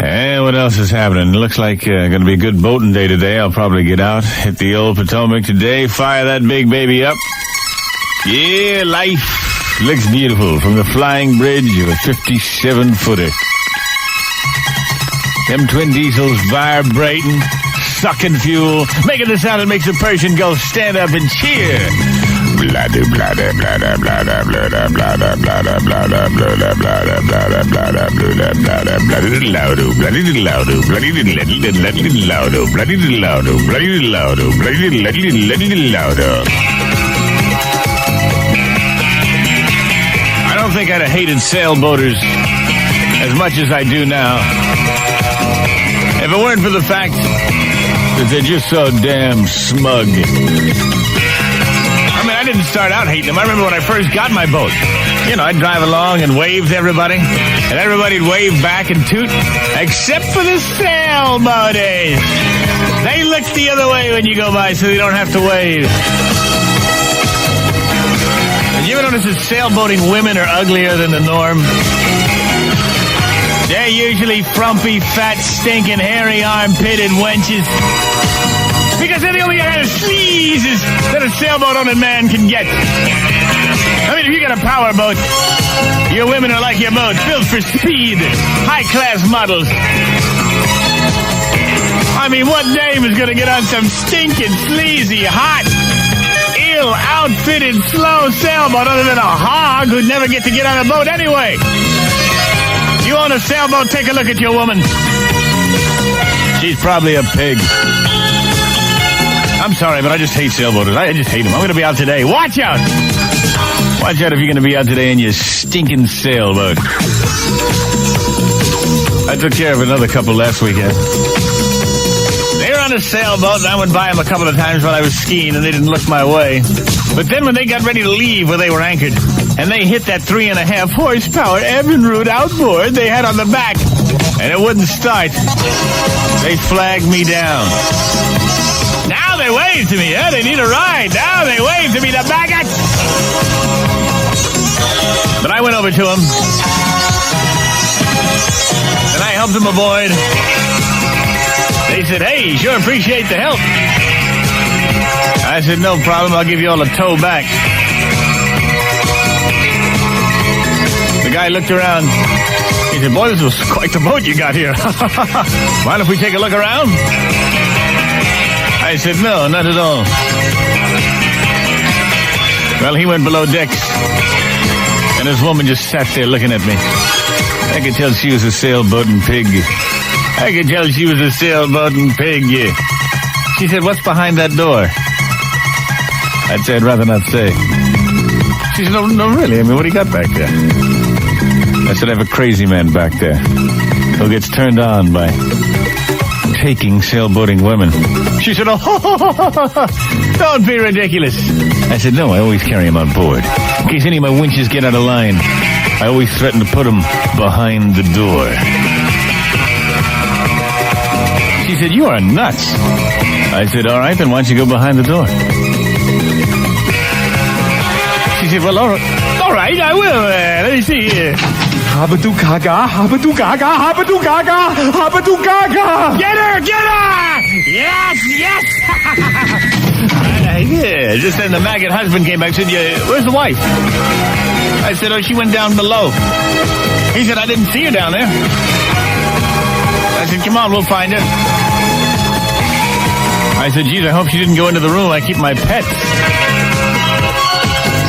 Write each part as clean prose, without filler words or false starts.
What else is happening? Looks like going to be a good boating day today. I'll probably get out, hit the old Potomac today, fire that big baby up. Yeah, life looks beautiful from the flying bridge of a 57-footer. Them twin diesels vibrating, sucking fuel, making the sound that makes the Persian Gulf stand up and cheer. Blah-da, blah-da, blah-da, blah-da, blah-da, blah-da, blah-da, blah-da, blah-da, blah-da, blah-da, blah-da, blah-da, blah-da, bloody-loudo, bloody-loudo, bloody-loudo, bloody-loudo, bloody-loudo, bloody-loudo. I don't think I'd have hated sailboaters as much as I do now if it weren't for the fact that they're just so damn smug. I didn't start out hating them. I remember when I first got my boat. You know, I'd drive along and wave to everybody, and everybody'd wave back and toot, except for the sailboaters. They look the other way when you go by, so they don't have to wave. Did you ever notice that sailboating women are uglier than the norm? They're usually frumpy, fat, stinking, hairy, armpitted wenches. Because they're the only kind of sleazes that a sailboat-owning man can get. I mean, if you got a power boat, your women are like your boat, built for speed, high-class models. I mean, what dame is going to get on some stinking, sleazy, hot, ill-outfitted, slow sailboat other than a hog who'd never get to get on a boat anyway? You own a sailboat, take a look at your woman. She's probably a pig. I'm sorry, but I just hate sailboaters. I just hate them. I'm going to be out today. Watch out! Watch out if you're going to be out today in your stinking sailboat. I took care of another couple last weekend. They were on a sailboat, and I went by them a couple of times while I was skiing, and they didn't look my way. But then when they got ready to leave where they were anchored, and they hit that 3.5 horsepower Evinrude outboard they had on the back, and it wouldn't start, they flagged me down. Now they wave to me, They need a ride. Now they wave to me to back it. But I went over to them, and I helped them aboard. They said, hey, sure appreciate the help. I said, no problem, I'll give you all a tow back. The guy looked around. He said, boy, this was quite the boat you got here. Mind if we take a look around? I said, no, not at all. Well, he went below decks, and his woman just sat there looking at me. I could tell she was a sailboating pig. I could tell she was a sailboating pig. She said, what's behind that door? I'd say I'd rather not say. She said, no, really? I mean, what do you got back there? I said, I have a crazy man back there who gets turned on by taking sailboating women. She said, oh, don't be ridiculous. I said, no, I always carry him on board. In case any of my winches get out of line, I always threaten to put them behind the door. She said, you are nuts. I said, all right, then why don't you go behind the door? She said, well, all right, I will. Let me see here. Habadoo gaga, habadoo gaga, habadoo gaga, habadoo gaga. Get her! Yes! Yeah, just then the maggot husband came back and said, where's the wife? I said, oh, she went down below. He said, I didn't see her down there. I said, come on, we'll find her. I said, geez, I hope she didn't go into the room. I keep my pets.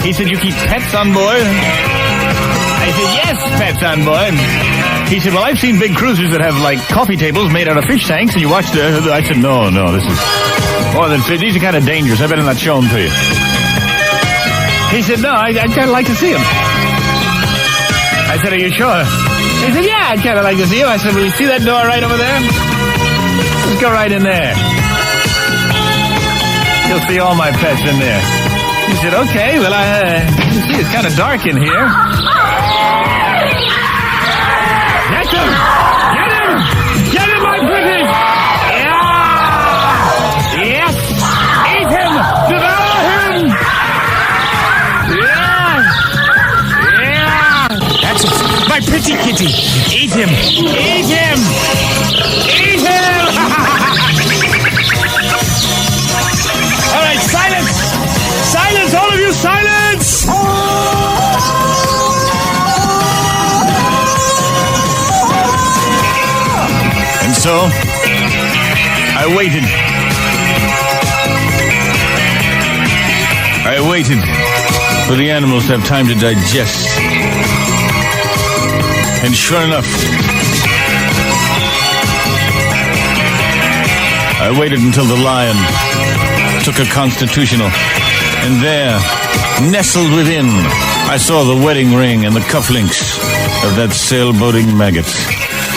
He said, you keep pets on board? I said, yes, pets on board. He said, well, I've seen big cruisers that have, like, coffee tables made out of fish tanks, and you watch the... I said, no, this is more than fish. These are kind of dangerous. I better not show them to you. He said, no, I'd kind of like to see them. I said, are you sure? He said, yeah, I'd kind of like to see them. I said, will you see that door right over there? Let's go right in there. You'll see all my pets in there. He said, okay, well, you see, it's kind of dark in here. Get him! Get him! Get him, my pretty! Yeah! Yes! Eat him! Devour him! Yeah! Yeah! That's it. My pretty kitty. Eat him. Eat him! So, I waited. I waited for the animals to have time to digest. And sure enough, I waited until the lion took a constitutional. And there, nestled within, I saw the wedding ring and the cufflinks of that sailboating maggot.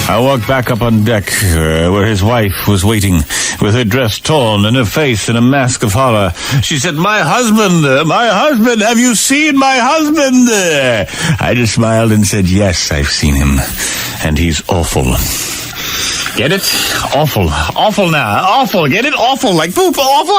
I walked back up on deck where his wife was waiting with her dress torn and her face in a mask of horror. She said, my husband, have you seen my husband? I just smiled and said, yes, I've seen him. And he's awful. Get it? Awful. Awful now. Awful. Get it? Awful. Like poop. Awful.